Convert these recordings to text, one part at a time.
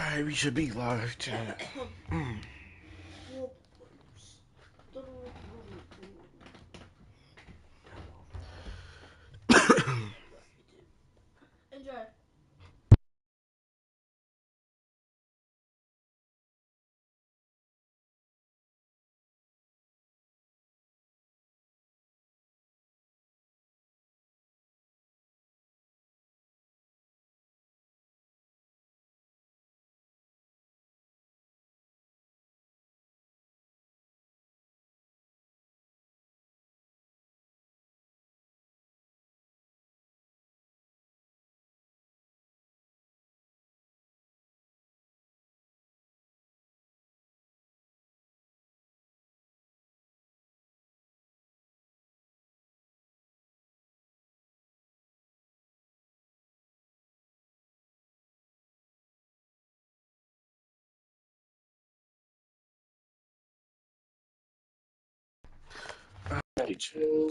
Alright, we should be live, chat. Enjoy.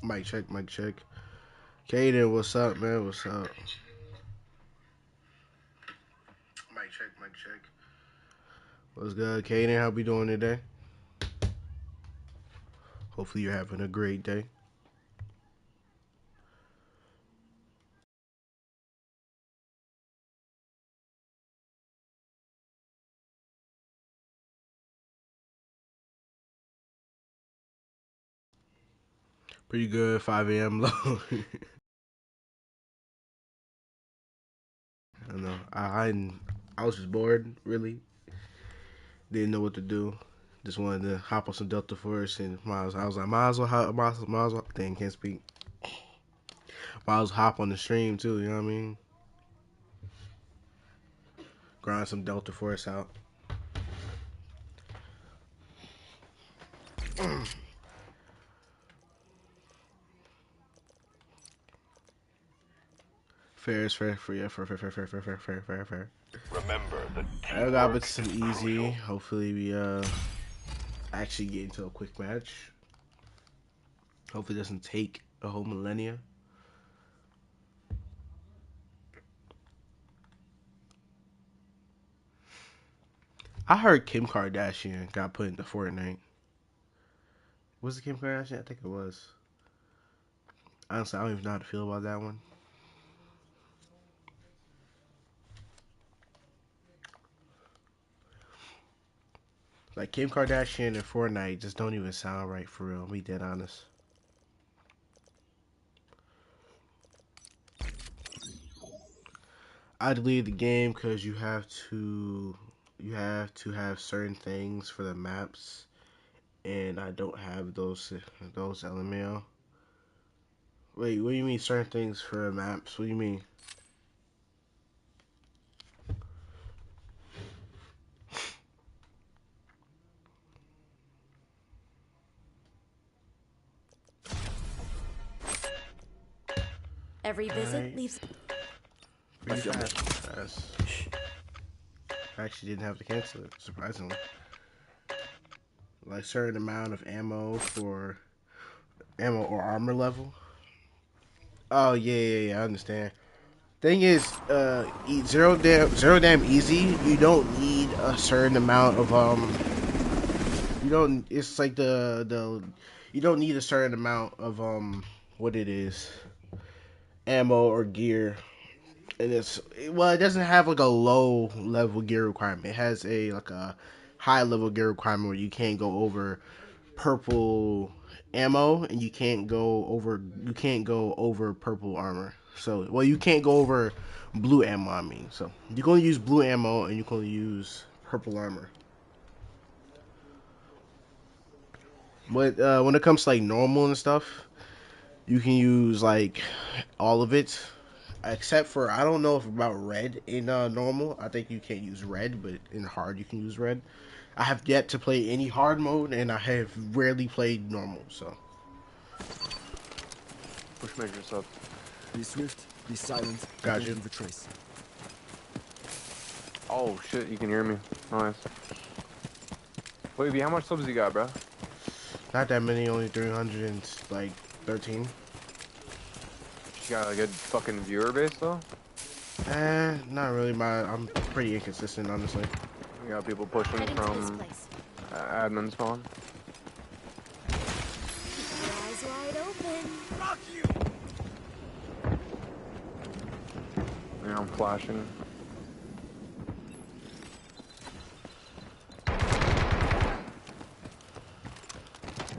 Mic check, mic check. Kaden, what's up, man? What's up? Mic check, mic check. What's good, Kaden? How we doing today? Hopefully you're having a great day. Pretty good, 5 a.m. low. I don't know. I was just bored, really. Didn't know what to do. Just wanted to hop on some Delta Force and I was like, might as well, dang, can't speak. Might as well hop on the stream too, you know what I mean? Grind some Delta Force out. Fair is fair, yeah, fair. Remember the I got with some easy. Hopefully we actually get into a quick match. Hopefully it doesn't take a whole millennia. I heard Kim Kardashian got put into Fortnite. Was it Kim Kardashian? I think it was. Honestly, I don't even know how to feel about that one. Like Kim Kardashian and Fortnite just don't even sound right for real. Be dead honest. I deleted the game because you have to have certain things for the maps, and I don't have those LMAO. Wait, what do you mean certain things for maps? What do you mean? Every visit Alright, leaves. pretty fast. I actually didn't have to cancel it, surprisingly. Like certain amount of ammo or armor level. Oh yeah, I understand. Thing is, zero damn easy. You don't need a certain amount of You don't. It's like the. You don't need a certain amount of what it is, ammo or gear, and it doesn't have like a low level gear requirement. It has a high level gear requirement where you can't go over purple ammo and you can't go over purple armor. So you can't go over blue ammo. I mean, so you can only use blue ammo and you can only use purple armor. But when it comes to like normal and stuff, you can use like all of it, except for I don't know if about red in normal. I think you can't use red, but in hard you can use red. I have yet to play any hard mode, and I have rarely played normal. So push measures up. Be swift, be silent, got don't you. leave a trace. Oh shit, you can hear me. Nice. Wavy, how much subs you got, bro? Not that many, only 313. You got a good fucking viewer base though. Not really. I'm pretty inconsistent, honestly. You got people pushing Heading to this from place. admin spawn. Keep your eyes wide open. Yeah, I'm flashing.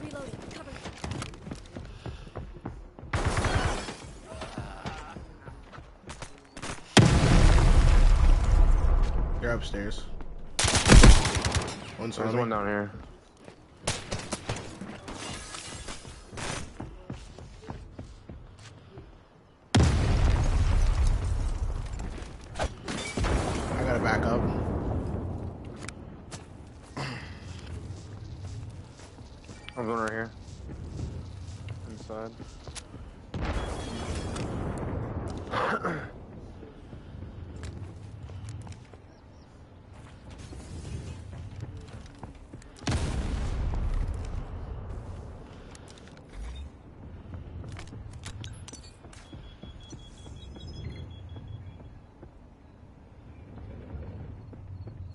Reloading. Cover. They're upstairs. One's There's on one me. down here. I gotta back up. There's one right here. Inside.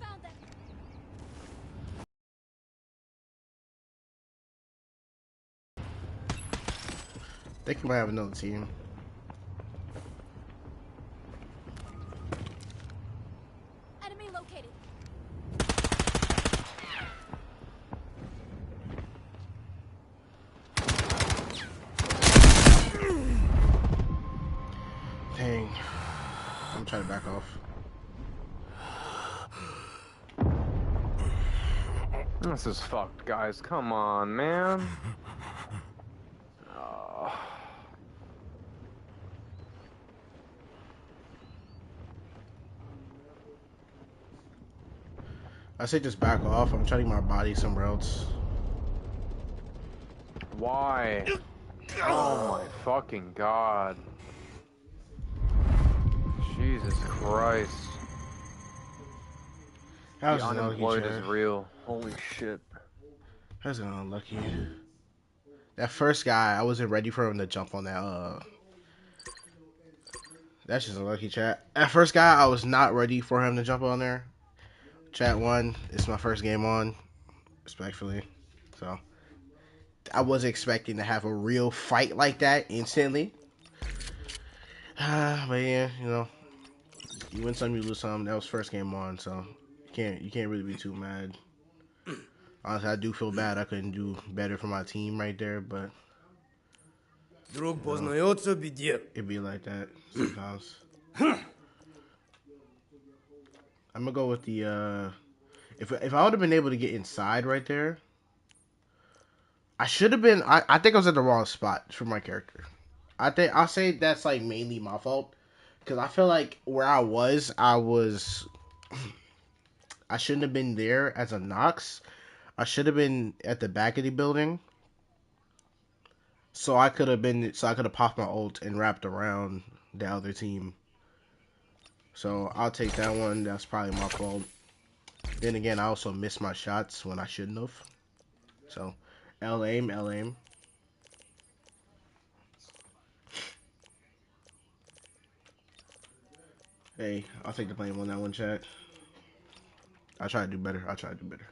Found them. Think you might have another team. Enemy located. Dang. I'm trying to back off. This is fucked, guys. Come on, man. I say just back off. I'm trying to get my body somewhere else. Why? Oh my fucking god. Jesus Christ. That was The an unlucky unemployed is chat. real. Holy shit. That was an unlucky. That first guy, I wasn't ready for him to jump on that. That's just a lucky chat. That first guy, I was not ready for him to jump on there. Chat 1, it's my first game on, respectfully. So, I wasn't expecting to have a real fight like that instantly. But yeah, you know, you win some, you lose some. That was first game on, so you can't really be too mad. Honestly, I do feel bad. I couldn't do better for my team right there, but Друг you know, познается в беде. it be like that sometimes. I'm gonna go with the if I would have been able to get inside right there, I should have been. I think I was at the wrong spot for my character. I'll say that's like mainly my fault because I feel like where I shouldn't have been there as a Nox. I should have been at the back of the building. So I could have popped my ult and wrapped around the other team. So I'll take that one. That's probably my fault. Then again, I also missed my shots when I shouldn't have. So L aim, L aim. Hey, I'll take the blame on that one, chat. I'll try to do better. I'll try to do better.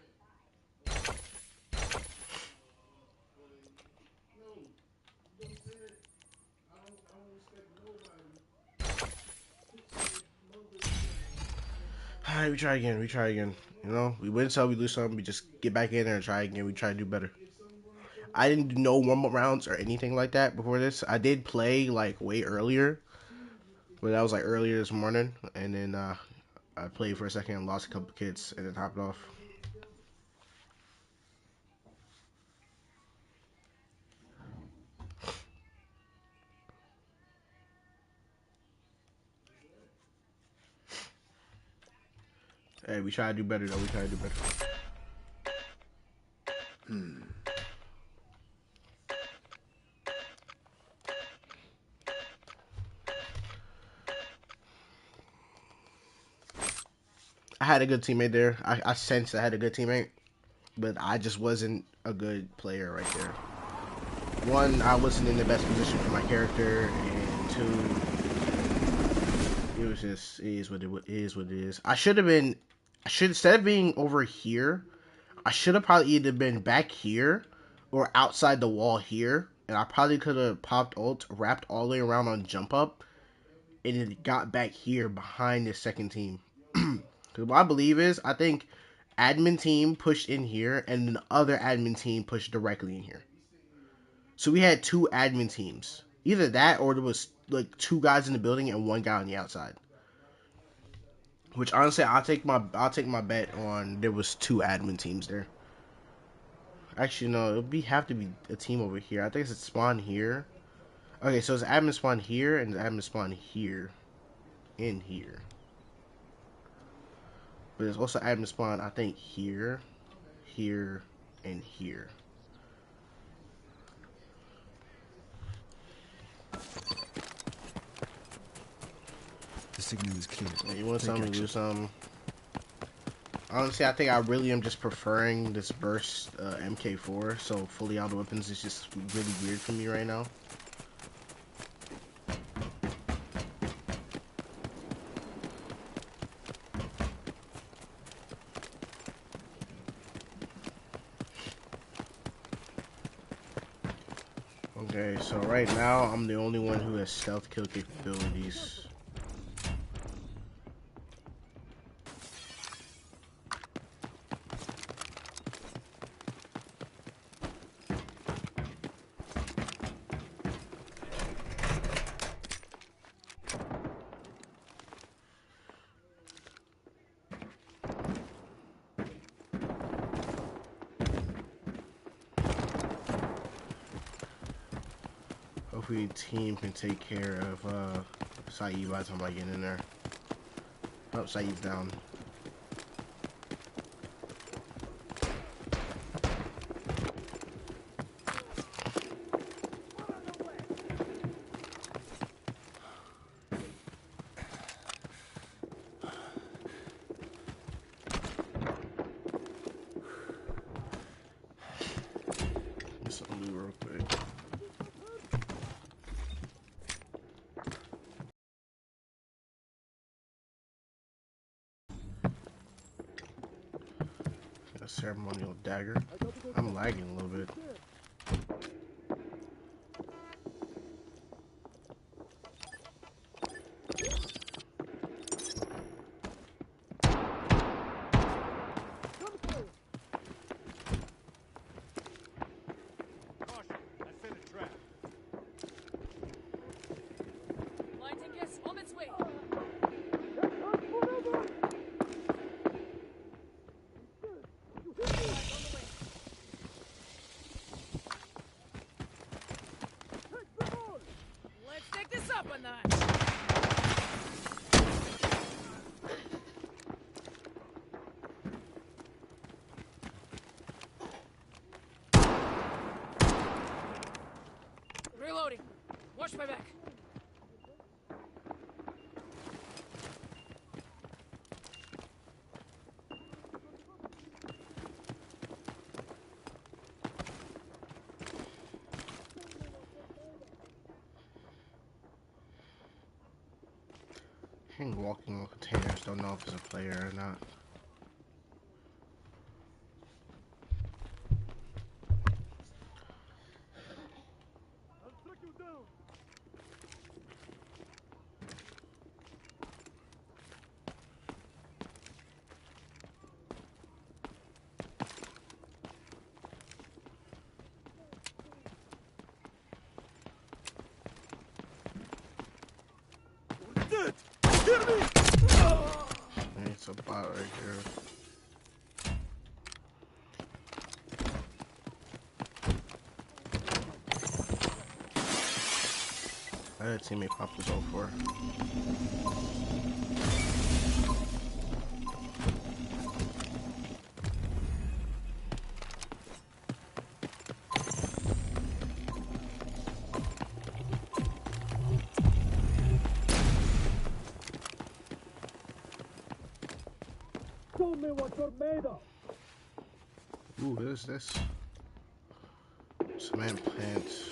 Alright, we try again. We try again. You know, we win some, we lose some. We just get back in there and try again. We try to do better. I didn't do no warm-up rounds or anything like that before this. I did play like way earlier, but that was like earlier this morning. And then I played for a second and lost a couple kids and then hopped off. Hey, we try to do better though. We try to do better. I had a good teammate there. I sensed I had a good teammate, but I just wasn't a good player right there. One, I wasn't in the best position for my character, and two, it was just it is what it is. What it is. I should have been. I should instead of being over here, I should have probably either been back here or outside the wall here, and I probably could have popped ult, wrapped all the way around on jump up, and then got back here behind the second team. Because what I believe is, I think admin team pushed in here, and then the other admin team pushed directly in here. So we had two admin teams. Either that, or there was like two guys in the building and one guy on the outside. Which honestly, I'll take my bet on there was two admin teams there. Actually, no, have to be a team over here. I think it's spawn here. Okay, so it's admin spawn here and admin spawn here, in here. But there's also admin spawn, I think, here, here, and here. The signal is clear. Yeah, you want Take something to action. do something? Honestly, I think I really am just preferring this burst MK4, so fully auto weapons is just really weird for me right now. Okay, so right now I'm the only one who has stealth kill capabilities. Hopefully team can take care of Saeed by the time I get in there. Oh, Saeed's down. Get something to do real quick. A ceremonial dagger. I'm lagging a little bit. Lighting is on its way. Let's take this up a notch. Reloading. Watch my back. I think walking on containers, don't know if it's a player or not. It's a bot right here. I had a teammate pop this ult for. Show me what you're made of. Ooh, what is this? Cement plants.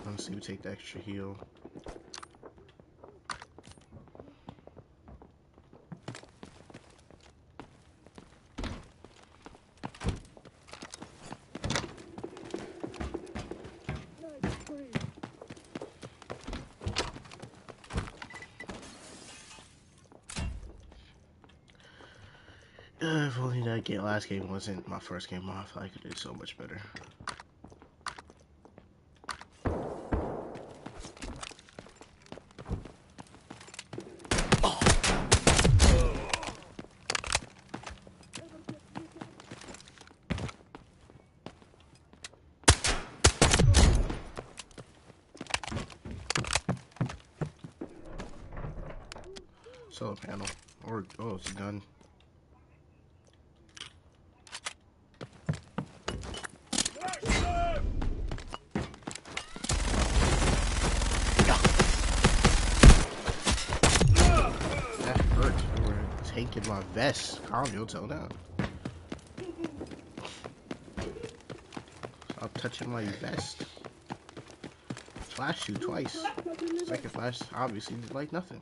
Let's see, we take the extra heal. If only that last game wasn't my first game off, I could do so much better. Solar panel. Or, oh, it's done. That hurt. You were taking my vest. Calm your toe down. Stop touching my vest. Flash you twice. Second flash, obviously, did like nothing.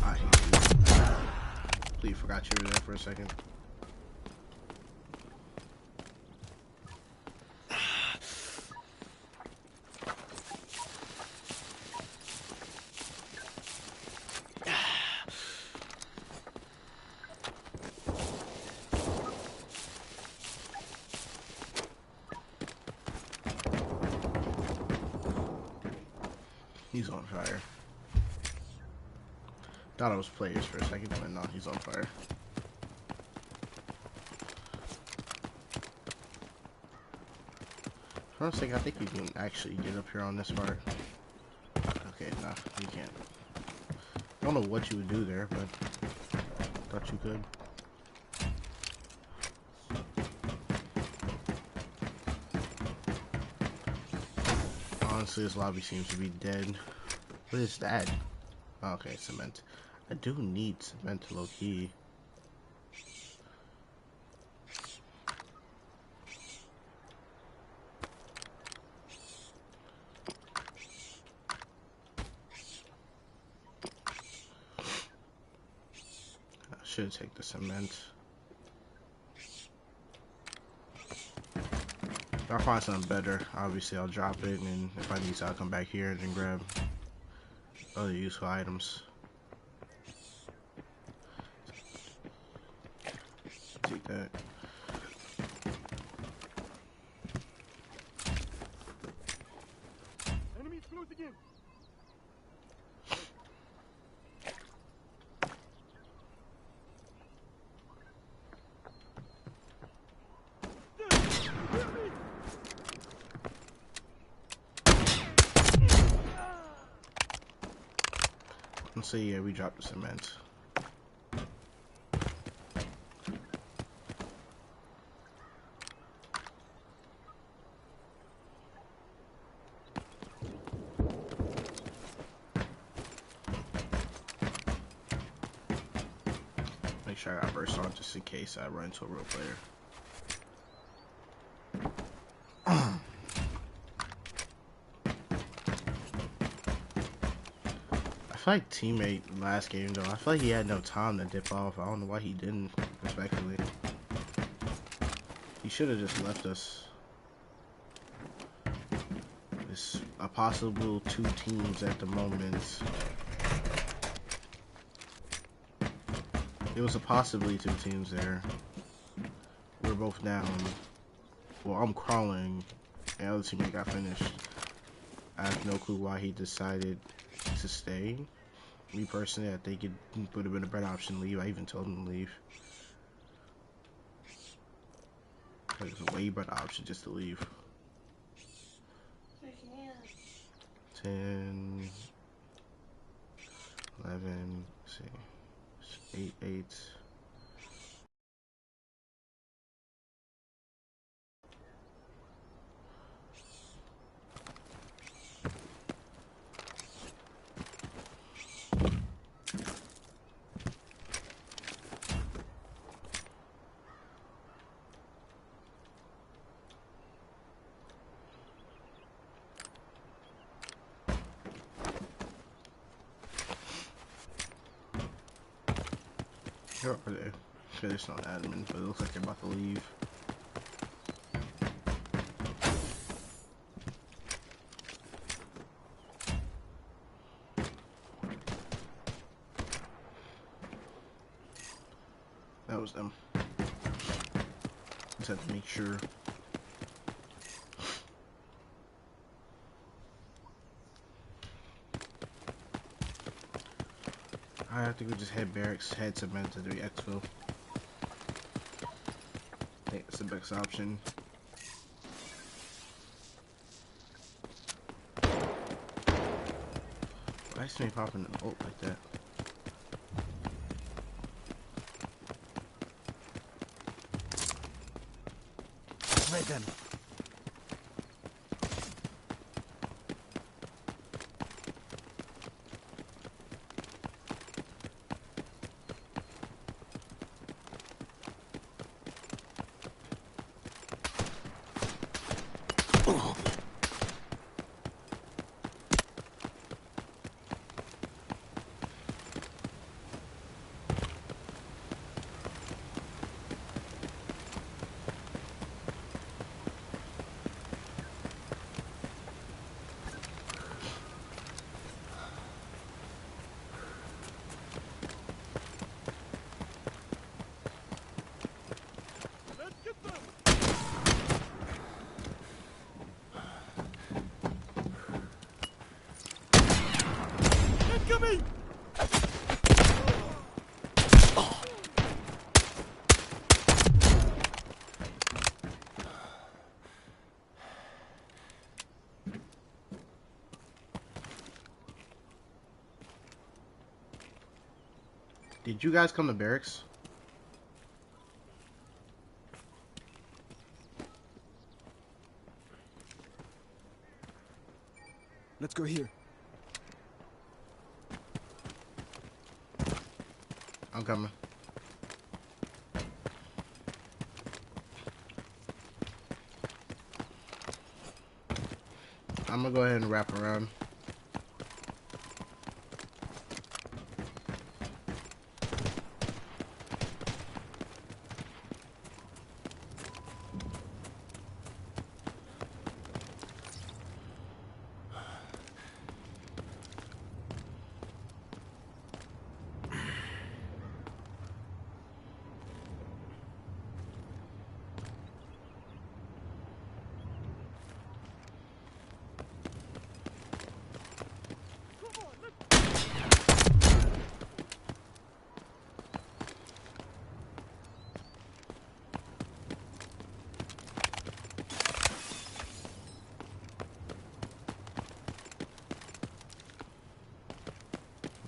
I hate you. Please forgot you were there for a second. He's on fire. Thought it was players for a second, but no, he's on fire. For a second, I think you can actually get up here on this part. Okay, nah, you can't. I don't know what you would do there, but thought you could. Honestly, this lobby seems to be dead. What is that? Oh, okay, cement. I do need cement low key. I should take the cement. If I find something better, obviously I'll drop it, and if I need to, I'll come back here and then grab other useful items. Take that. Enemies closing in. Let's see, yeah, we dropped the cement. Make sure I got burst on just in case I run into a real player. I feel like teammate last game though, I feel like he had no time to dip off. I don't know why he didn't, respectfully. He should have just left us. It's a possible 2 teams at the moment. It was a possibly 2 teams there. We're both down. Well, I'm crawling, and the other teammate got finished. I have no clue why he decided to stay. Me personally, I think it would have been a better option to leave. I even told him to leave. There's a way better option just to leave. 10, 11, let's see, 8, 8. Where are they? Okay, there's no admin, but it looks like they're about to leave. That was them. Just have to make sure. I have to go just head barracks, head cement to the exfil. I think it's the best option. Why is me popping an ult like that? Right then. Did you guys come to barracks? Let's go here. I'm coming. I'm gonna go ahead and wrap around.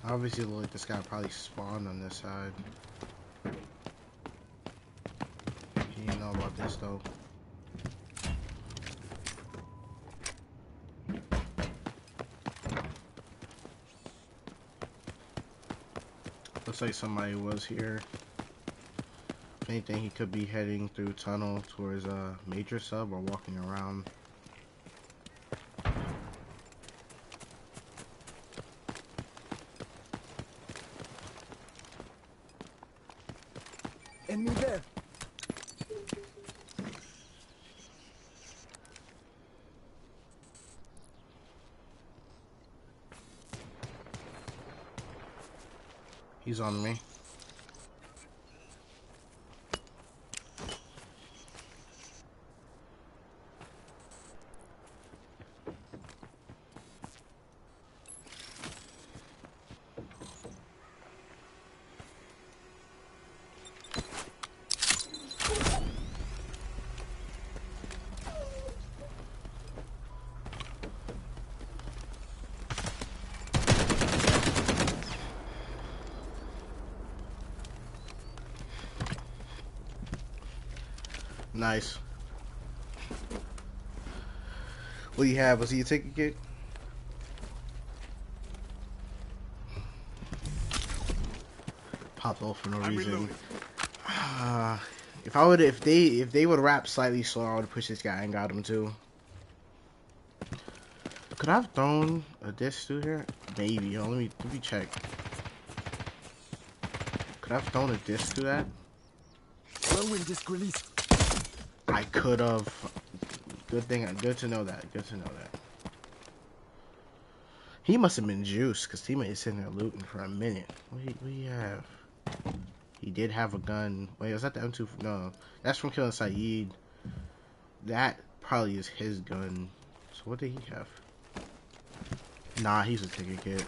Obviously, like this guy probably spawned on this side. He didn't know about this though. Looks like somebody was here. If anything, he could be heading through tunnel towards a major sub or walking around. Enemy there. He's on me. Nice. What do you have? Was he a ticket kid? Popped off for no I'm reason. reloading. If they would rap slightly slower, I would push this guy and got him too. Could I have thrown a disc through here? Maybe. Let me check. Could I have thrown a disc through that? Whirlwind disc released. I could have. Good thing. Good to know that. Good to know that. He must have been juiced because teammate is sitting there looting for a minute. What do you have? He did have a gun. Wait, was that the M2? No, that's from killing Saeed. That probably is his gun. So what did he have? Nah, he's a ticket kid.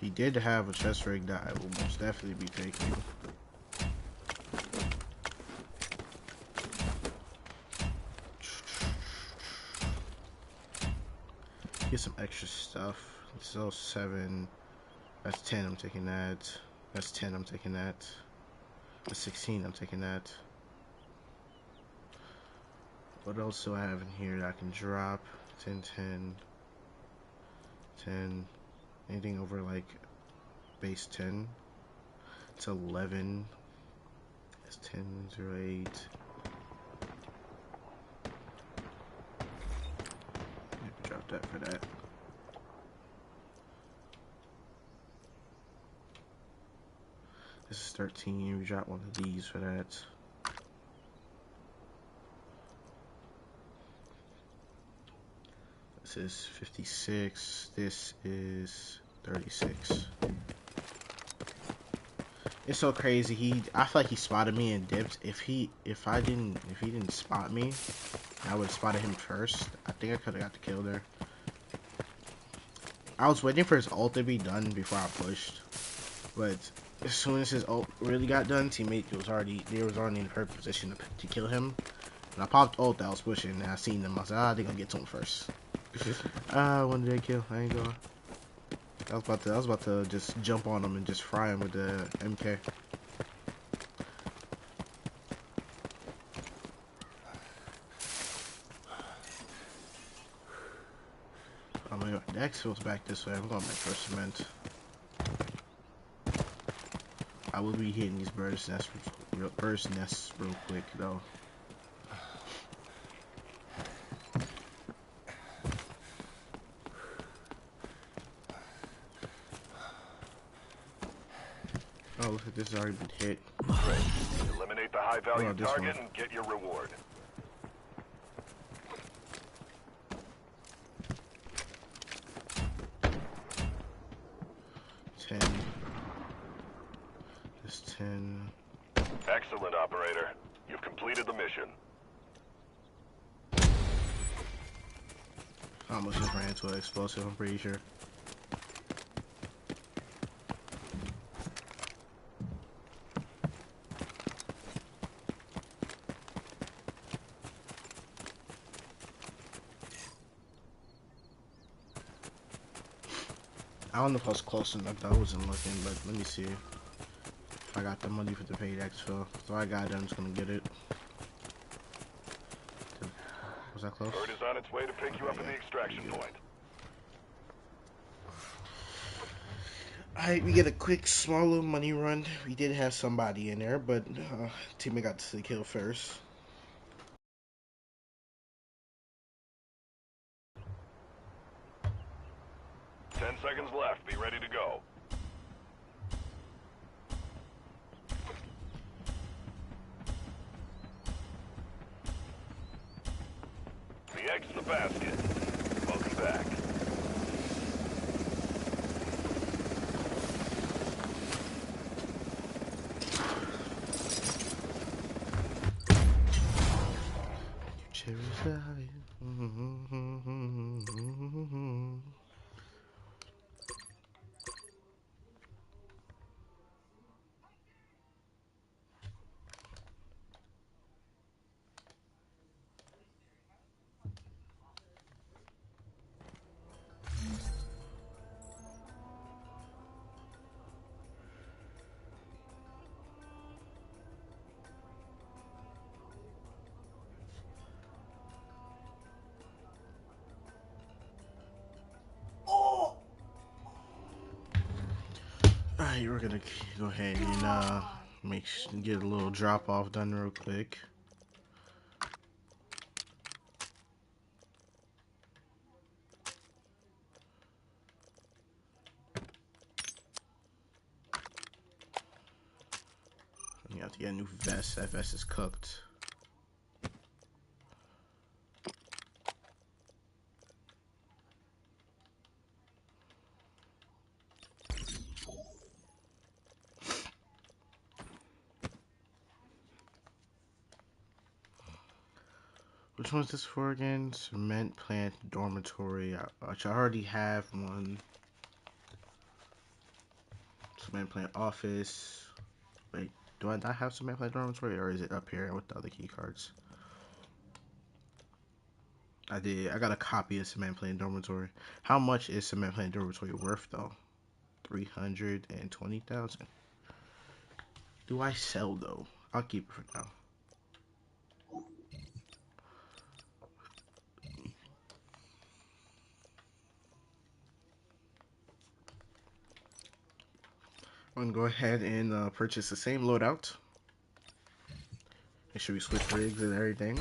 He did have a chest rig that I will most definitely be taking. Get some extra stuff. So 7. That's 10. I'm taking that. That's 10. I'm taking that. That's 16. I'm taking that. What else do I have in here that I can drop? 10, 10, 10. Anything over like base 10? It's 11. It's 10, 0, 8. Drop that for that. This is 13. We drop one of these for that. This is 56. This is 36. It's so crazy. I feel like he spotted me and dipped. If he didn't spot me, I would have spotted him first. I think I could have got the kill there. I was waiting for his ult to be done before I pushed, but as soon as his ult really got done, teammate was already in the perfect position to kill him. And I popped ult that I was pushing, and I seen them. I was like, they gonna get to him first. When did they kill? I ain't going. I was about to just jump on him and just fry him with the MK. Oh my god, the exfil's back this way. I'm going back for cement. I will be hitting these bird's nests real quick though. Oh, look at this, has already been hit. Eliminate the high-value this target one. and get your reward. This 10. Excellent, operator. You've completed the mission. I almost just ran into an explosive, I'm pretty sure. I don't know if I was close enough. I wasn't looking, but let me see if I got the money for the paid exfil. So I got it, I'm just gonna get it. Was that close? Bird is on its way to pick you up at the extraction point. Alright, we get a quick, small little money run. We did have somebody in there, but teammate got to the kill first. Ten seconds left. Be ready to go. The egg's in the basket. Welcome back. Cherish life. Alright, we're gonna go ahead and get a little drop off done real quick. You have to get a new vest. That vest is cooked. Which one's this for again? Cement plant dormitory. Which I already have one. Cement plant office. Wait, do I not have cement plant dormitory, or is it up here with the other key cards? I did. I got a copy of cement plant dormitory. How much is cement plant dormitory worth though? 320,000. Do I sell though? I'll keep it for now. I'm gonna go ahead and purchase the same loadout. Make sure we switch rigs and everything.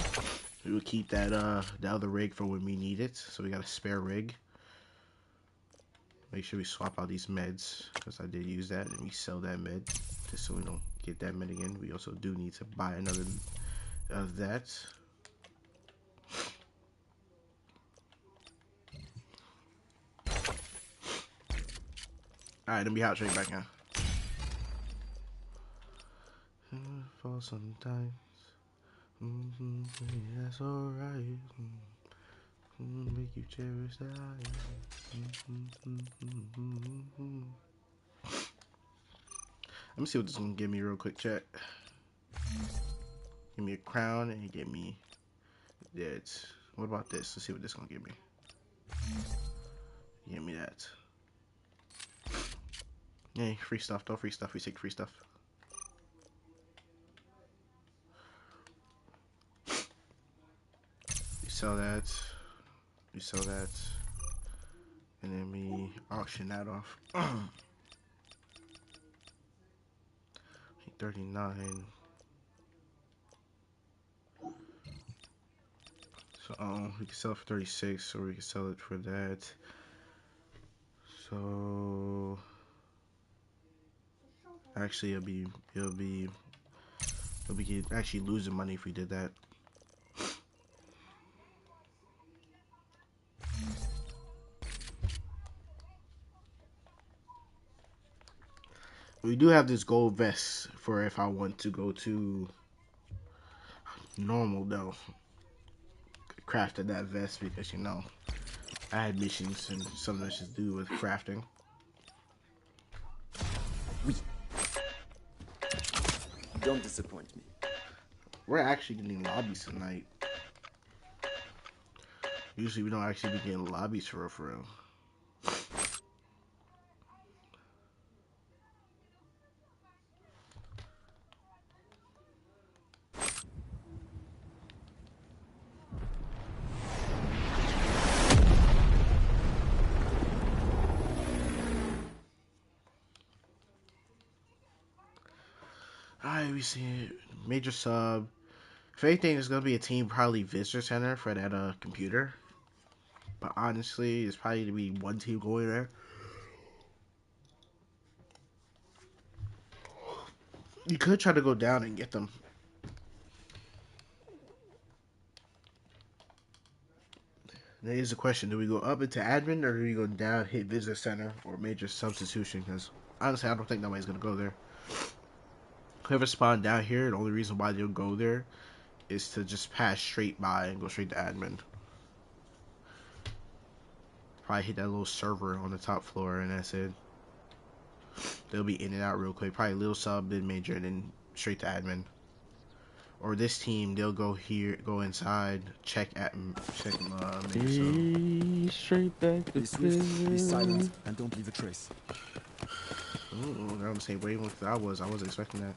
We will keep that the other rig for when we need it. So we got a spare rig. Make sure we swap out these meds because I did use that, and we sell that med just so we don't get that med again. We also do need to buy another of that. Alright, then be out straight back now. For sometimes, that's alright. Make you cherish that. Let me see what this is gonna give me real quick, chat. Give me a crown and give me that. What about this? Let's see what this is gonna give me. Give me that. Hey, free stuff, though. Free stuff. We take free stuff. We sell that. We sell that. And then we auction that off. 39. So we can sell it for 36, or we can sell it for that. So actually, it'll be actually losing money if we did that. We do have this gold vest for if I want to go to normal though. Crafted that vest because you know I had missions and some missions to do with crafting. Oui. Don't disappoint me. We're actually getting lobbies tonight. Usually we don't actually be getting lobbies for real. Alright, we see it. Major sub. If anything, there's gonna be a team probably visitor center for that computer. But honestly, it's probably gonna be one team going there. You could try to go down and get them. There is a question: do we go up into admin or do we go down, hit visitor center or major substitution? Because honestly, I don't think nobody's gonna go there. Whoever spawned down here, the only reason why they'll go there is to just pass straight by and go straight to admin. Probably hit that little server on the top floor and that's it. They'll be in and out real quick. Probably little sub, then major, and then straight to admin. Or this team, they'll go here, go inside, check major. Straight back to Be swift, be silent, and don't leave a trace. Ooh, they're on the same wavelength that I was. I wasn't expecting that.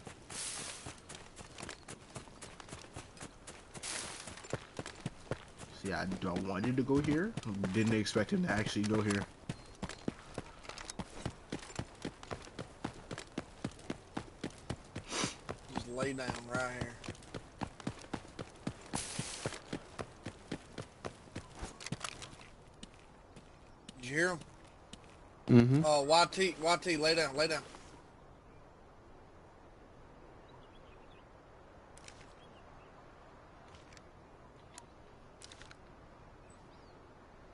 See, I wanted to go here. Didn't expect him to actually go here. lay down right here. Did you hear him? Mm-hmm. YT, lay down, lay down.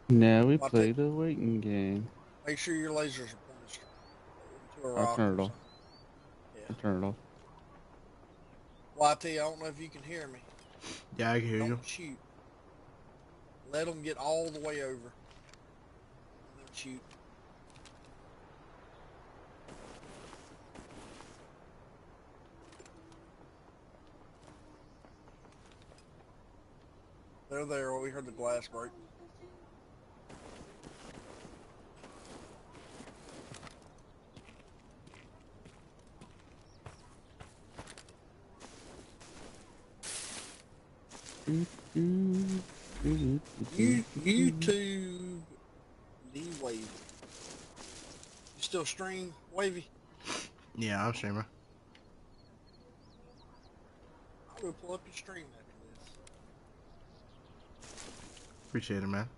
Now we YT, play the waiting game. make sure your lasers are pointed straight into a I'll rock turn or it off. something. I'll turn it off. YT, I don't know if you can hear me. Yeah, I can hear you. Don't shoot. Let them get all the way over. And then shoot. They're there. We heard the glass break. YouTube the Wavy. You still stream Wavy? Yeah, I'm streaming. I will pull up your stream after this. Appreciate it, man. Man,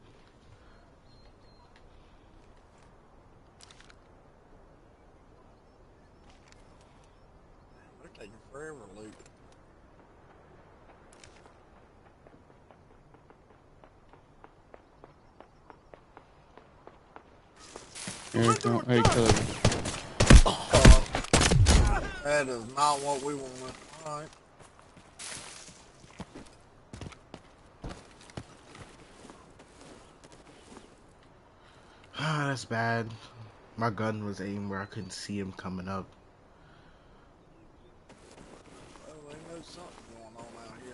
they're taking forever to loot. Hey, Cody. That is not what we wanted. Alright. Ah, that's bad. My gun was aimed where I couldn't see him coming up. Oh, they know something going on out here.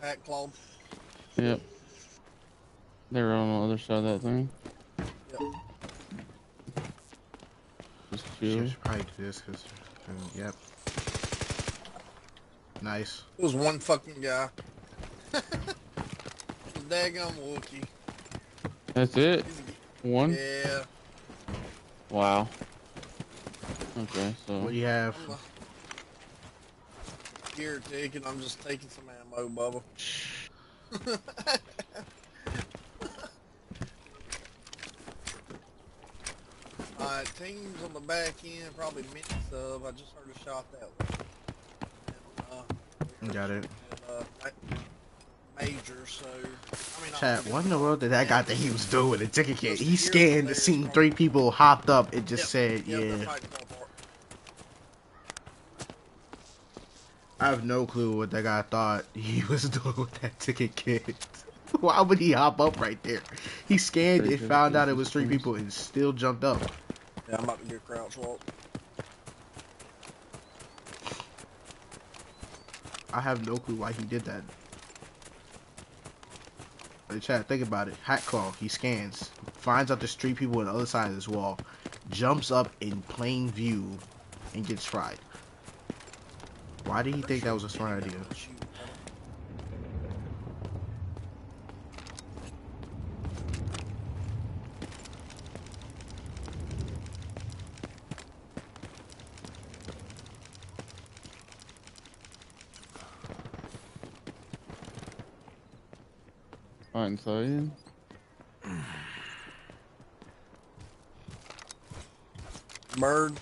Hat Claude. Yep. They're on the other side of that thing. Yep. Just Shit, chill. should probably do this because, yep. Nice. It was one fucking guy. The daggum Wookie. That's it? One? Yeah. Wow. Okay, so. What do you have? I'm a gear ticket. I'm just taking some ammo, Bubba. Alright, teams on the back end, probably mid sub. I just heard a shot that way. And, Got it. Major, so I mean, Chat, what in the world did that guy think he was doing with a ticket kit? Just He here scanned, there seen from- 3 people hopped up, it just Yep, said, yep, they're yeah. fighting far apart. I have no clue what that guy thought he was doing with that ticket kit. Why would he hop up right there? He scanned it, found out it was 3 people, and still jumped up. Yeah, I'm about to get crouch walk. I have no clue why he did that. Hey, chat, think about it. Hat call. He scans, finds out there's 3 people on the other side of this wall, jumps up in plain view, and gets fried. Why did he think that was a smart idea? Right inside. Bird.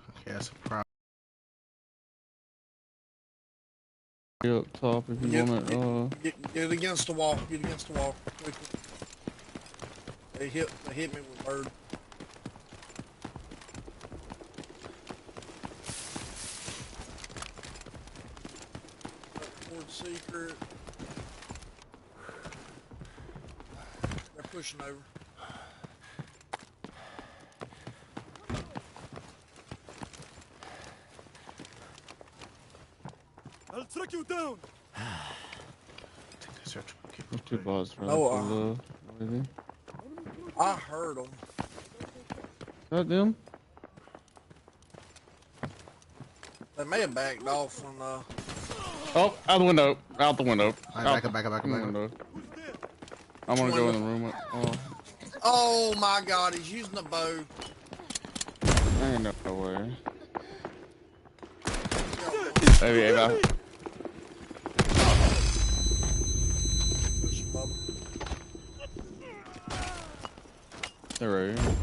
Okay, that's a problem. Get up top if you want it. Get against the wall. Get against the wall. Quickly. They hit me with bird. Towards secret. They're pushing over. I'll track you down. There's 2 bots right Oh, after the Wavy. I heard them. That them? They may have backed off when Oh, out the window. Out the window. All right, Out back up, back up, back up, the back up. window. Who's there? I'm gonna Which go in window? the room. Oh, Oh my God, he's using the bow. ain't no way. Maybe Cover if me! Push him, Bubba. they're right here.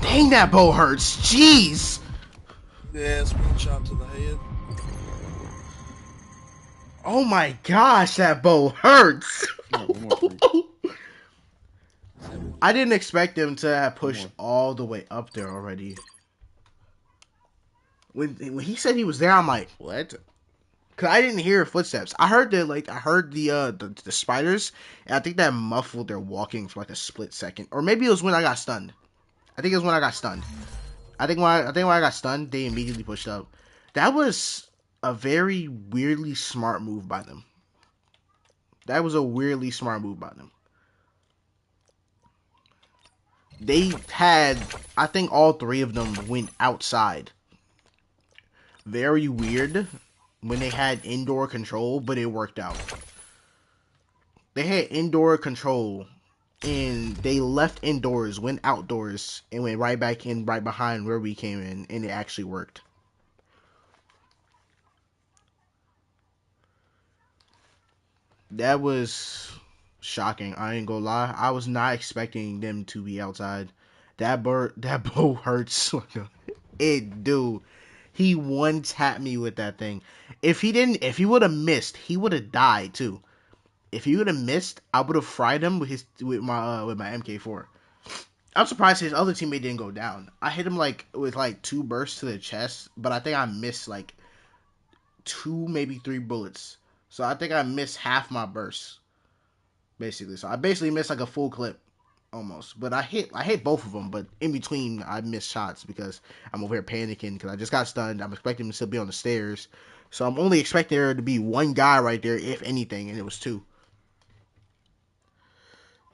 Dang, that bow hurts. Jeez. Yeah, it's one shot to the head. Oh my gosh, that bow hurts. Yeah, one more free. I didn't expect them to have One pushed more. all the way up there already. When he said he was there, I'm like, what? Cause I didn't hear footsteps. I heard the spiders, and I think that muffled their walking for like a split second, or maybe it was when I got stunned. I think it was when I got stunned. I think when I got stunned, they immediately pushed up. That was a very weirdly smart move by them. That was a weirdly smart move by them. They had, I think all three of them went outside. Very weird when they had indoor control, but it worked out. They had indoor control and they left indoors, went outdoors, and went right back in right behind where we came in, and it actually worked. That was shocking. I ain't gonna lie. I was not expecting them to be outside. That bow hurts. It do. He one tapped me with that thing. If he would have missed, he would have died too. If he would have missed, I would have fried him with my MK4. I'm surprised his other teammate didn't go down. I hit him like with like 2 bursts to the chest, but I think I missed like 2, maybe 3 bullets. So I think I missed half my bursts, basically. So I basically missed like a full clip almost. But I hit both of them, but in between I missed shots because I'm over here panicking because I just got stunned. I'm expecting him to still be on the stairs. So I'm only expecting there to be one guy right there, if anything, and it was 2.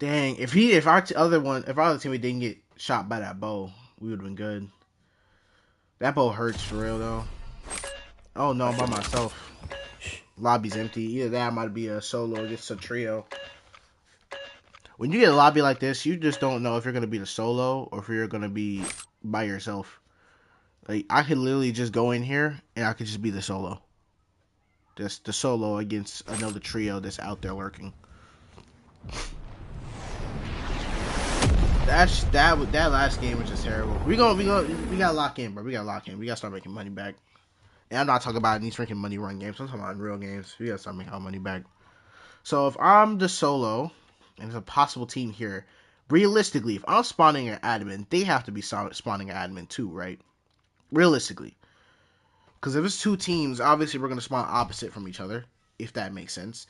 Dang, if our other teammate didn't get shot by that bow, we would have been good. That bow hurts for real though. Oh no, I'm by myself. Lobby's empty. Either that might be a solo against a trio. When you get a lobby like this, you just don't know if you're gonna be the solo or if you're gonna be by yourself. Like I could literally just go in here and I could just be the solo. Just the solo against another trio that's out there lurking. That last game was just terrible. We gotta lock in, bro. We gotta lock in. We gotta start making money back. And I'm not talking about these freaking money run games. I'm talking about real games. We gotta start making our money back. So if I'm the solo, and there's a possible team here, realistically, if I'm spawning an admin, they have to be spawning an admin too, right? Realistically. Because if it's 2 teams, obviously we're gonna spawn opposite from each other, if that makes sense.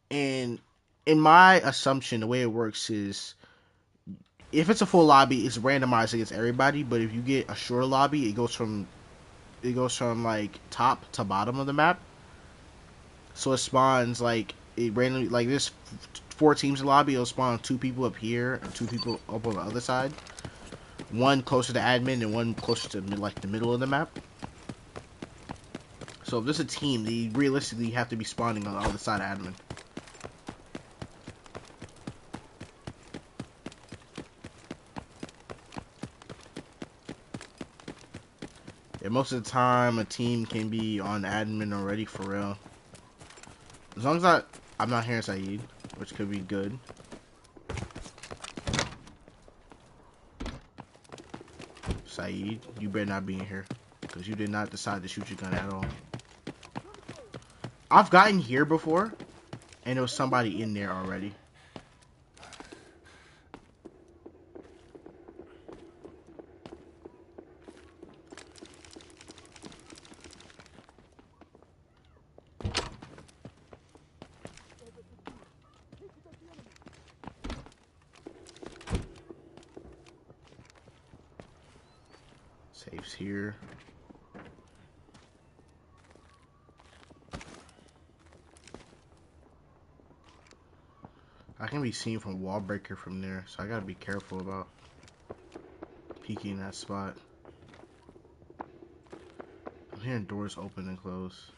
And in my assumption, the way it works is if it's a full lobby, it's randomized against everybody. But if you get a short lobby, it goes from like top to bottom of the map. So it spawns like it randomly like this 4 teams in the lobby. It'll spawn 2 people up here and 2 people up on the other side. One closer to admin and one closer to like the middle of the map. So if there's a team, they realistically have to be spawning on the other side of admin. And most of the time, a team can be on admin already for real. As long as I'm not hearing Saeed, which could be good. Saeed, you better not be in here, because you did not decide to shoot your gun at all. I've gotten here before, and there was somebody in there already. Safe's here. I can be seen from wall breaker from there, so I gotta be careful about peeking that spot. I'm hearing doors open and close.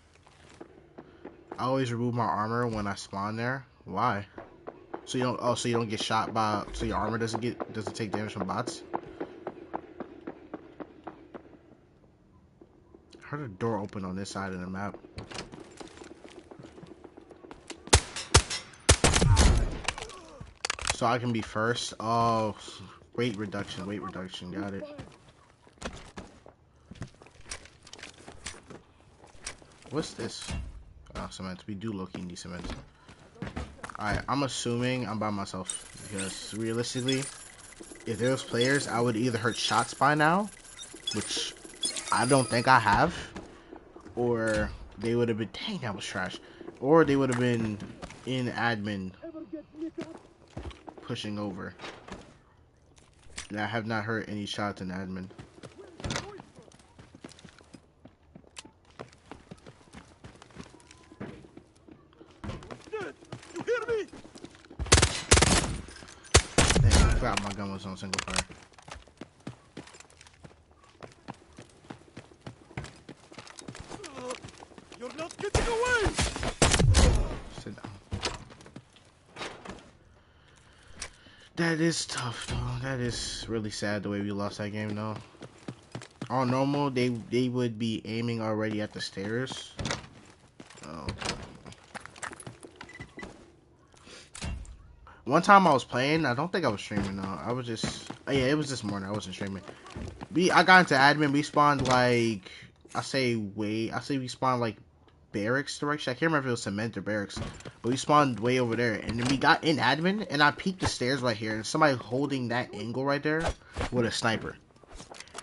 I always remove my armor when I spawn there. Why? So you don't. Oh, so you don't get shot by. So your armor doesn't take damage from bots. I heard a door open on this side of the map. So I can be first. Oh, weight reduction. Weight reduction. Got it. What's this? Oh, cement. We do low-key need cement. Alright, I'm assuming I'm by myself. Because realistically, if there was players, I would either heard shots by now, which I don't think I have, or they would have been, dang, that was trash, or they would have been in admin pushing over. And I have not heard any shots in admin. You hear me? Dang, I forgot my gun was on single fire. You're not getting away! Sit down. That is tough, though. That is really sad the way we lost that game, though. On normal, they would be aiming already at the stairs. Oh. One time I was playing, I don't think I was streaming though. I was just, oh yeah, it was this morning. I wasn't streaming. I got into admin. We spawned like, I say we spawned like barracks direction. I can't remember if it was cement or barracks, but we spawned way over there. And then we got in admin, and I peeked the stairs right here, and somebody holding that angle right there with a sniper.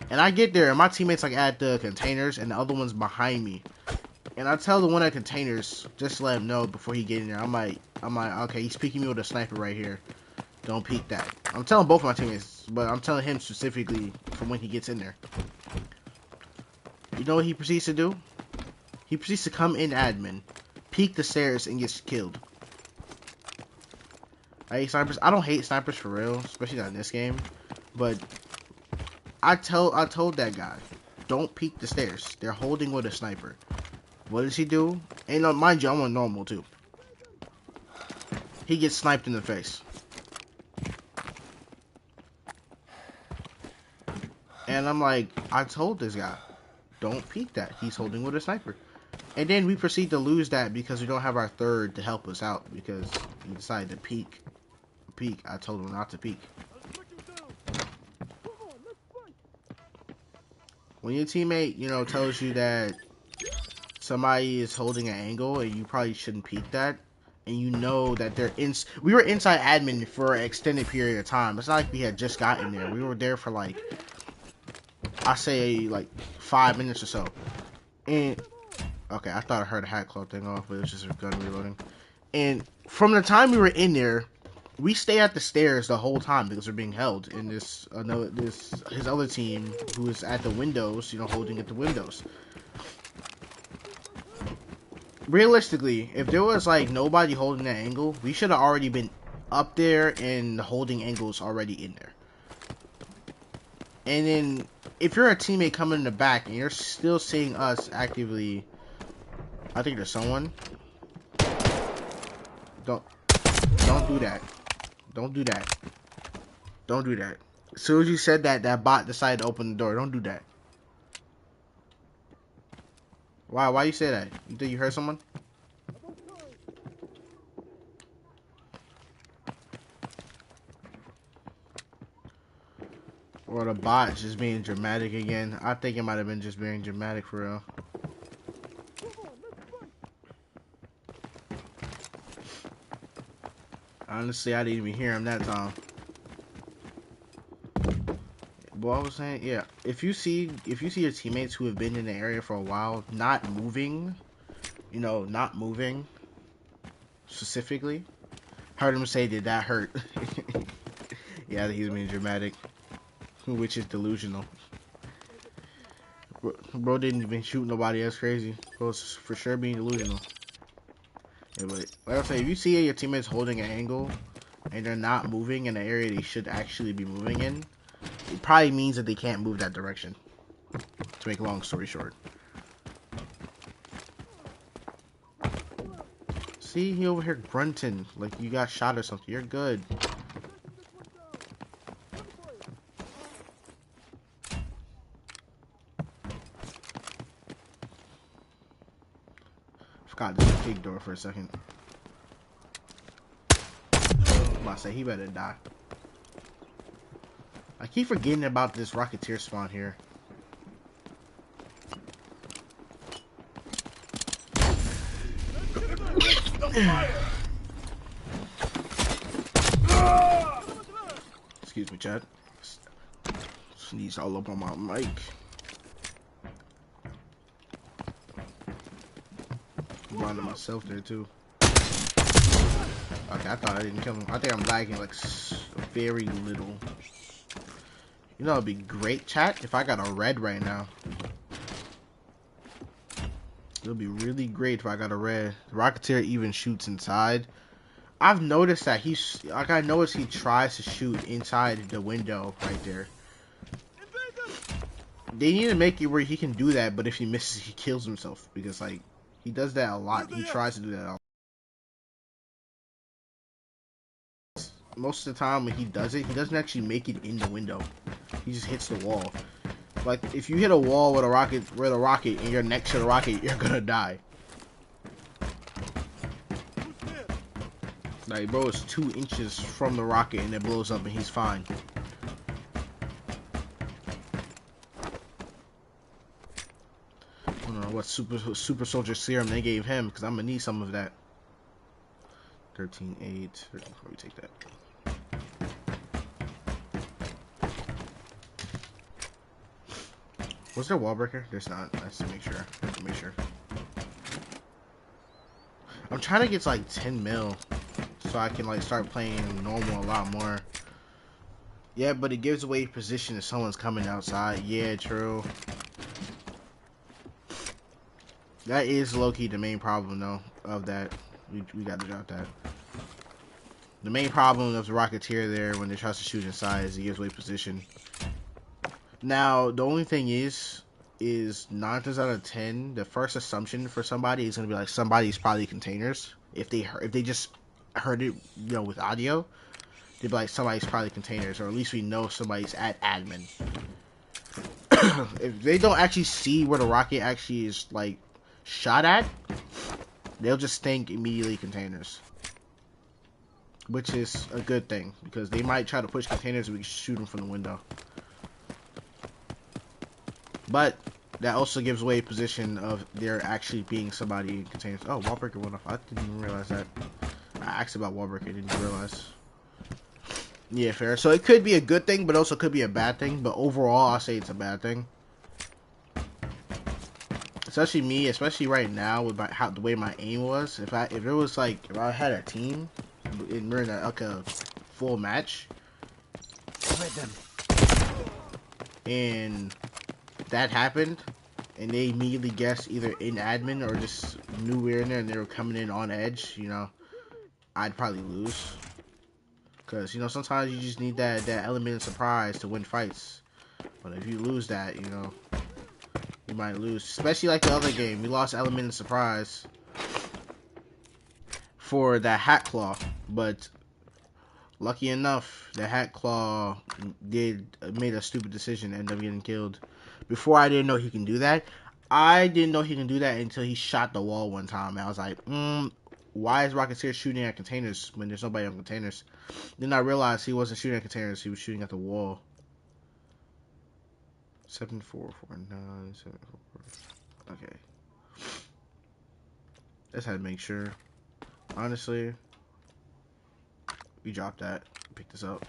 And I get there, and my teammates like at the containers, and the other one's behind me. And I tell the one at containers, just to let him know before he get in there. I'm like, okay, he's peeking me with a sniper right here. Don't peek that. I'm telling both of my teammates, but I'm telling him specifically from when he gets in there. You know what he proceeds to do? He proceeds to come in admin, peek the stairs, and gets killed. I hate snipers. I don't hate snipers for real, especially not in this game. But I told that guy, don't peek the stairs. They're holding with a sniper. What does he do? And mind you, I'm on normal too. He gets sniped in the face. And I'm like, I told this guy, don't peek that. He's holding with a sniper. And then we proceed to lose that because we don't have our third to help us out because he decided to peek. I told him not to peek. When your teammate, tells you that somebody is holding an angle and you probably shouldn't peek that, and you know that we were inside admin for an extended period of time. It's not like we had just gotten there. We were there for like, I say like 5 minutes or so. And okay, I thought I heard a hat claw thing off, but it was just a gun reloading. And from the time we were in there, we stay at the stairs the whole time because we're being held. And his other team who is at the windows, holding at the windows. Realistically, if there was like nobody holding that angle, we should have already been up there and the holding angles already in there. And then if you're a teammate coming in the back and you're still seeing us actively, I think there's someone. Don't do that. Don't do that. Don't do that. As soon as you said that, that bot decided to open the door. Don't do that. Why you say that? You think you heard someone? Or the bot just being dramatic again. I think it might have been just being dramatic for real. Honestly, I didn't even hear him that time. What I was saying, yeah. If you see your teammates who have been in the area for a while not moving, not moving specifically, heard him say, "Did that hurt?" Yeah, he's being dramatic, which is delusional. Bro didn't even shoot nobody. That's crazy. Bro's for sure being delusional. Yeah, but like I say, if you see your teammates holding an angle and they're not moving in the area they should actually be moving in, it probably means that they can't move that direction. To make a long story short. See, he over here grunting like you got shot or something. You're good. Forgot this is a big door for a second. I'm about to say he better die. I keep forgetting about this Rocketeer spawn here. Excuse me, Chad. Sneeze all up on my mic. Reminding myself there too. Okay, I thought I didn't kill him. I think I'm lagging like very little. You know, it'd be great, chat, if I got a red right now. It would be really great if I got a red. The Rocketeer even shoots inside. I've noticed that he's like I noticed he tries to shoot inside the window right there. They need to make it where he can do that, but if he misses, he kills himself because like he does that a lot. He tries to do that a lot. Most of the time when he does it, he doesn't actually make it in the window. He just hits the wall. Like if you hit a wall with a rocket, and you're next to the rocket, you're gonna die. Like bro, it's 2 inches from the rocket and it blows up and he's fine. I don't know what super soldier serum they gave him because I'm gonna need some of that. 13-8. Before we take that. Was there a wall breaker? There's not. Let's make sure. Make sure. I'm trying to get to like 10 mil so I can like start playing normal a lot more. Yeah, but it gives away position if someone's coming outside. Yeah, true. That is low-key the main problem though of that. We got to drop that. The main problem of the Rocketeer there when they try to shoot inside is he gives away position. Now, the only thing is 9 times out of 10, the first assumption for somebody is gonna be like somebody's probably containers. If they just heard it, you know, with audio, they'd be like somebody's probably containers, or at least we know somebody's at admin. If they don't actually see where the rocket actually is like shot at, they'll just think immediately containers, which is a good thing because they might try to push containers and we can shoot them from the window. But that also gives away a position of there actually being somebody in containers. Oh, wall breaker went off. I didn't even realize that. I asked about wall breaker, didn't realize. Yeah, fair. So it could be a good thing, but also could be a bad thing. But overall, I'll say it's a bad thing. Especially me, especially right now with the way my aim was. If I had a team and we're in like a full match, and that happened, and they immediately guessed either in admin or just knew we were in there and they were coming in on edge, you know, I'd probably lose. Because, you know, sometimes you just need that element of surprise to win fights. But if you lose that, you know, you might lose. Especially like the other game. We lost element of surprise for that Hat Claw. But lucky enough, the Hat Claw made a stupid decision and ended up getting killed. Before I didn't know he can do that. I didn't know he can do that until he shot the wall one time. And I was like, why is Rocketeer shooting at containers when there's nobody on containers? Then I realized he wasn't shooting at containers, he was shooting at the wall. 7449, 74. Okay. Just had to make sure. Honestly, we dropped that. Pick this up.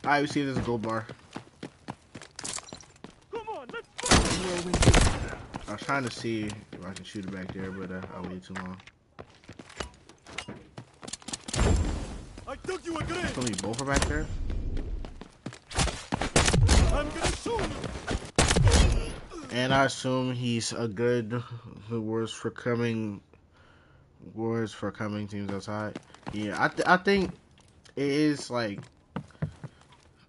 Alright, we see there's a gold bar. Come on, let's go. I was trying to see if I can shoot it back there, but I waited too long. I took you a grade. Only both are back there. I'm gonna shoot you. And I assume he's a good words for coming teams outside. Yeah, I think it is like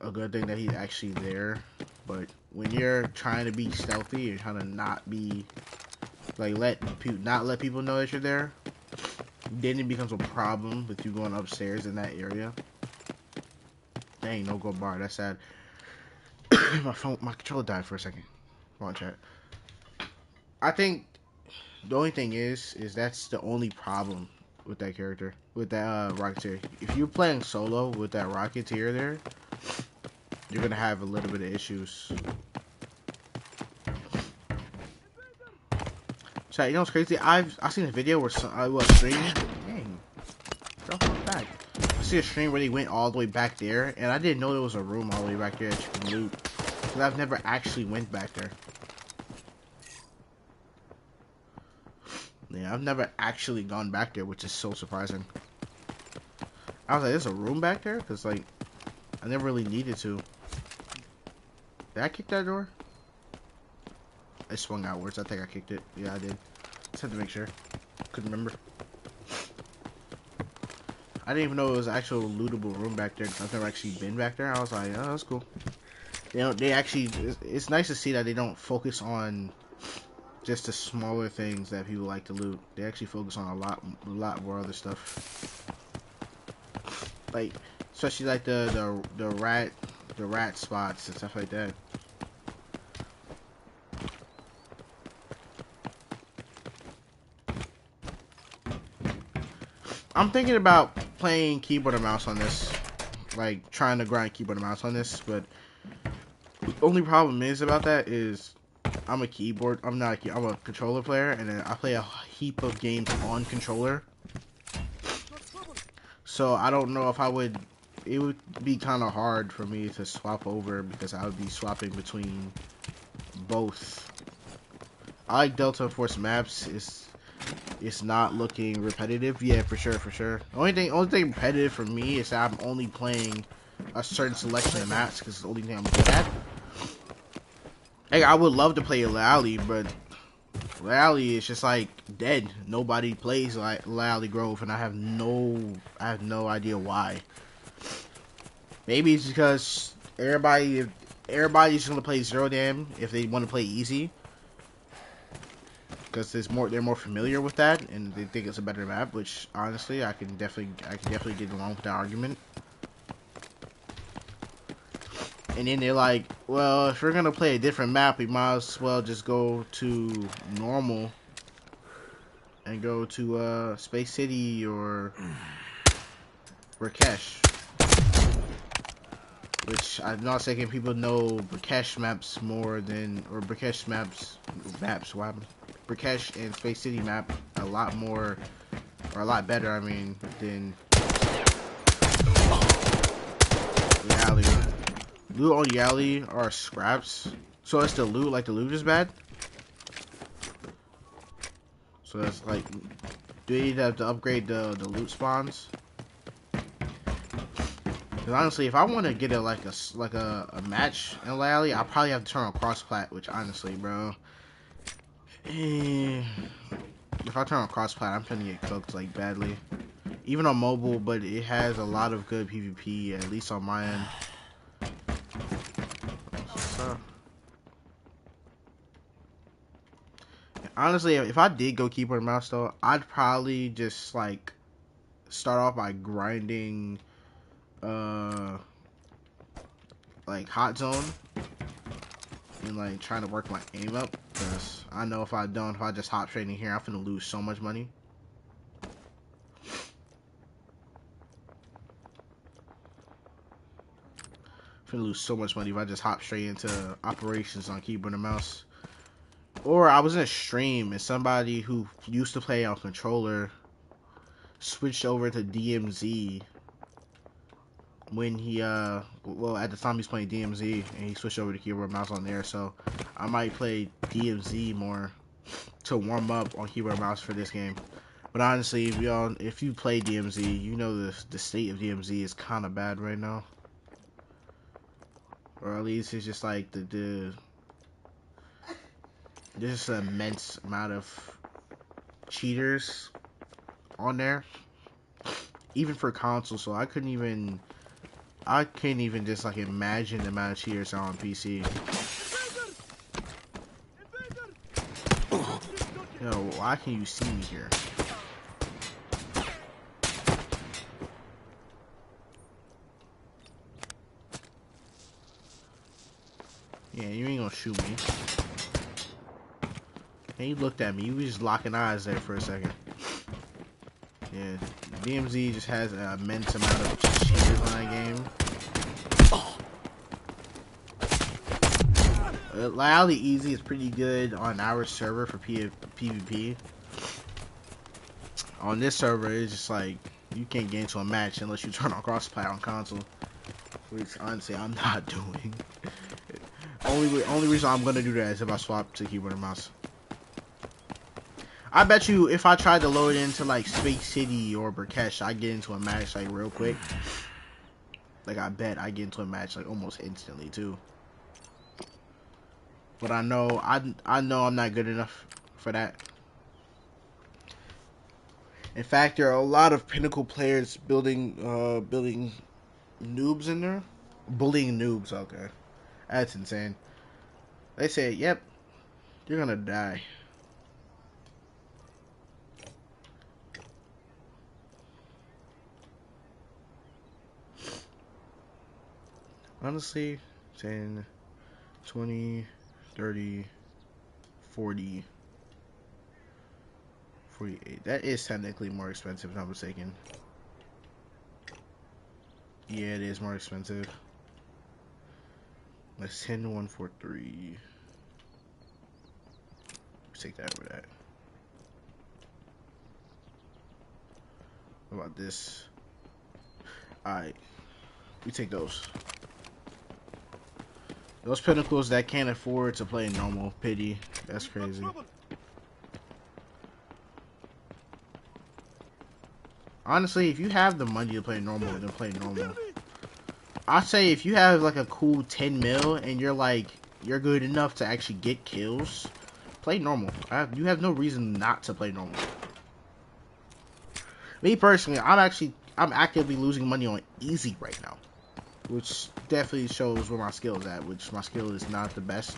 a good thing that he's actually there. But when you're trying to be stealthy, you're trying to not be like not let people know that you're there. Then it becomes a problem with you going upstairs in that area. Dang, no go bar. That's sad. My controller died for a second. Come on, chat. I think the only thing is that's the only problem with that character, with that Rocketeer. If you're playing solo with that Rocketeer there, you're gonna have a little bit of issues. Chat, you know what's crazy? I've seen a video where I was streaming. Dang, drop my back. I see a stream where they went all the way back there, and I didn't know there was a room all the way back there that you can loot. Cause I've never actually went back there. Yeah, I've never actually gone back there, which is so surprising. I was like, there's a room back there? Because, like, I never really needed to. Did I kick that door? I swung outwards. I think I kicked it. Yeah, I did. Just had to make sure. Couldn't remember. I didn't even know it was an actual lootable room back there because I've never actually been back there. I was like, oh, that's cool. They actually, it's nice to see that they don't focus on just the smaller things that people like to loot. They actually focus on a lot more other stuff. Like, especially like the rat spots and stuff like that. I'm thinking about playing keyboard and mouse on this, like trying to grind keyboard and mouse on this, but the only problem is about that is I'm a controller player, and then I play a heap of games on controller. So I don't know if it would be kind of hard for me to swap over because I would be swapping between both. I like Delta Force maps. It's not looking repetitive. Yeah, for sure, for sure. Only thing repetitive for me is that I'm only playing a certain selection of maps because it's the only thing I'm good at. Like, I would love to play Lally, but Lally is just like dead. Nobody plays like Lally Grove, and I have no idea why. Maybe it's because everybody's gonna play Zero Dam if they want to play easy, because they're more familiar with that, and they think it's a better map. Which honestly, I can definitely get along with that argument. And then they're like, well, if we're gonna play a different map, we might as well just go to normal and go to Space City or Rakesh. Which I'm not saying people know Rakesh maps more than, or Rakesh maps, what happened? Rakesh and Space City map a lot more, or a lot better, I mean, than Alley. Loot on the alley are scraps. So it's the loot, like the loot is bad? So that's like, do you have to upgrade the loot spawns? Because honestly, if I want to get a match in Alley, I'll probably have to turn on cross plat, which honestly, bro, if I turn on cross plat, I'm gonna get cooked like badly. Even on mobile, but it has a lot of good PvP, at least on my end. Honestly, if I did go keyboard and mouse though, I'd probably just like start off by grinding like hot zone and like trying to work my aim up, because I know if I just hop straight in here, I'm finna lose so much money. I'm finna lose so much money if I just hop straight into operations on keyboard and mouse. Or I was in a stream and somebody who used to play on controller switched over to DMZ when he well, at the time he's playing DMZ, and he switched over to keyboard and mouse on there. So I might play DMZ more to warm up on keyboard and mouse for this game. But honestly, if you play DMZ, you know the state of DMZ is kind of bad right now, or at least it's just like there's just an immense amount of cheaters on there, even for console. So I can't even just like imagine the amount of cheaters on PC. Yo, why can you see me here? Yeah, you ain't gonna shoot me. And he looked at me. He was just locking eyes there for a second. Yeah, DMZ just has an immense amount of cheaters on that game. Loudly Easy is pretty good on our server for PvP. On this server, it's just like you can't get into a match unless you turn on crossplay on console, which honestly I'm not doing. Only reason I'm gonna do that is if I swap to keyboard and mouse. I bet you if I tried to load into like Space City or Burkesh, I get into a match like real quick. Like I bet I get into a match like almost instantly too. But I know I'm not good enough for that. In fact, there are a lot of Pinnacle players building noobs in there. Bullying noobs, okay. That's insane. They say, yep, you're gonna die. Honestly, 10, 20, 30, 40, 48. That is technically more expensive if I'm mistaken. Yeah, it is more expensive. Let's 10 to 143. Take that over that. What about this? Alright. We take those. Those Pinnacles that can't afford to play normal. Pity. That's crazy. Honestly, if you have the money to play normal, then play normal. I say if you have like a cool 10 mil and you're good enough to actually get kills, play normal. You have no reason not to play normal. Me personally, I'm actively losing money on easy right now, which definitely shows where my skill is at. Which my skill is not the best.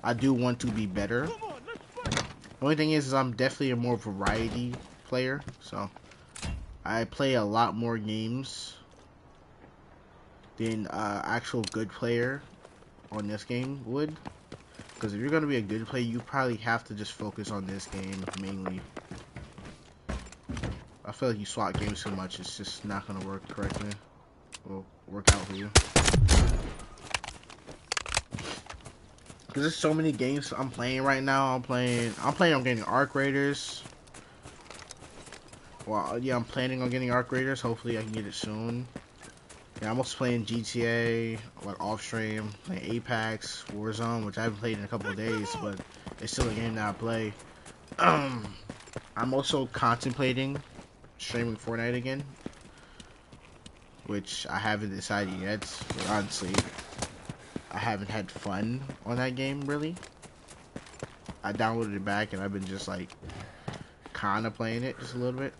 I do want to be better. The only thing is I'm definitely a more variety player, so I play a lot more games than actual good player on this game would. Because if you're gonna be a good player, you probably have to just focus on this game mainly. I feel like you swap games too much, it's just not gonna work correctly. Will work out for you. Because there's so many games I'm playing right now. I'm playing on getting Arc Raiders. Well, yeah, I'm planning on getting Arc Raiders. Hopefully I can get it soon. Yeah, I'm also playing GTA, like off stream, playing Apex, Warzone, which I haven't played in a couple of days, but it's still a game that I play. I'm also contemplating streaming Fortnite again, which I haven't decided yet. But honestly, I haven't had fun on that game really. I downloaded it back and I've been just like kind of playing it just a little bit.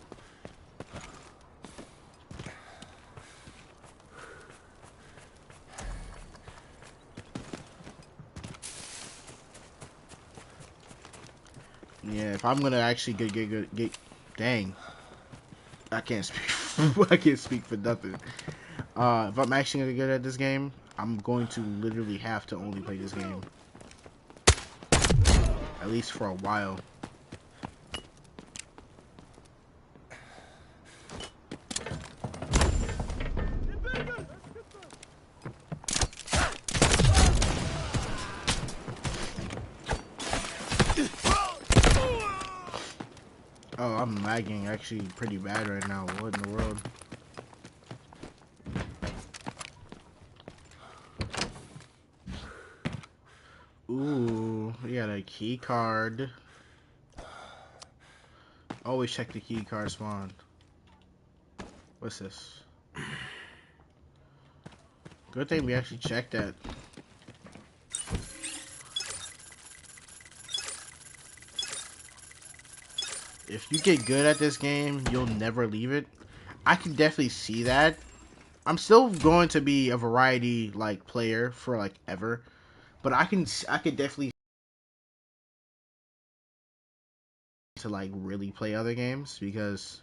Yeah, if I'm gonna actually get dang, I can't speak. I can't speak for nothing. If I'm actually gonna get good at this game, I'm going to literally have to only play this game, at least for a while. Oh, I'm lagging actually pretty bad right now. What in the world? Ooh, we got a key card. Always check the key card spawn. What's this? Good thing we actually checked that. If you get good at this game, you'll never leave it. I can definitely see that. I'm still going to be a variety like player for like ever, but I could definitely to like really play other games because